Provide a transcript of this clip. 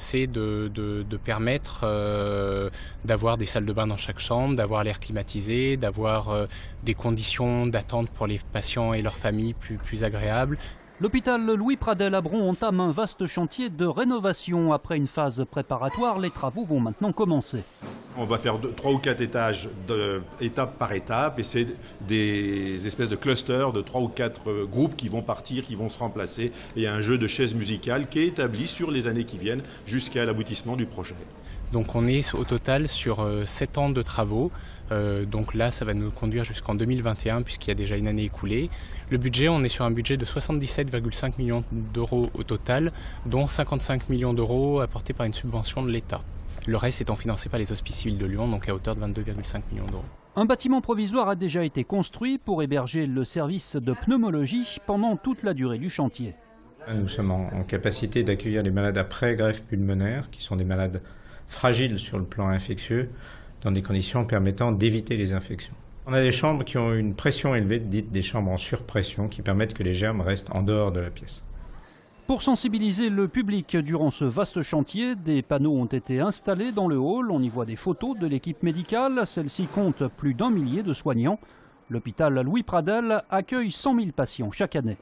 c'est de permettre d'avoir des salles de bain dans chaque chambre, d'avoir l'air climatisé, d'avoir des conditions d'attente pour les patients et leurs familles plus agréables. L'hôpital Louis Pradel à Bron entame un vaste chantier de rénovation. Après une phase préparatoire, les travaux vont maintenant commencer. On va faire 3 ou 4 étages, étape par étape, et c'est des espèces de clusters de 3 ou 4 groupes qui vont partir, qui vont se remplacer. Et il y a un jeu de chaises musicales qui est établi sur les années qui viennent jusqu'à l'aboutissement du projet. Donc on est au total sur 7 ans de travaux. Donc là, ça va nous conduire jusqu'en 2021 puisqu'il y a déjà une année écoulée. Le budget, on est sur un budget de 77,5 millions d'euros au total, dont 55 millions d'euros apportés par une subvention de l'État. Le reste étant financé par les Hospices Civils de Lyon, donc à hauteur de 22,5 millions d'euros. Un bâtiment provisoire a déjà été construit pour héberger le service de pneumologie pendant toute la durée du chantier. Nous sommes en capacité d'accueillir des malades après greffe pulmonaire, qui sont des malades fragiles sur le plan infectieux, dans des conditions permettant d'éviter les infections. On a des chambres qui ont une pression élevée, dites des chambres en surpression, qui permettent que les germes restent en dehors de la pièce. Pour sensibiliser le public durant ce vaste chantier, des panneaux ont été installés dans le hall. On y voit des photos de l'équipe médicale. Celle-ci compte plus d'1 millier de soignants. L'hôpital Louis Pradel accueille 100 000 patients chaque année.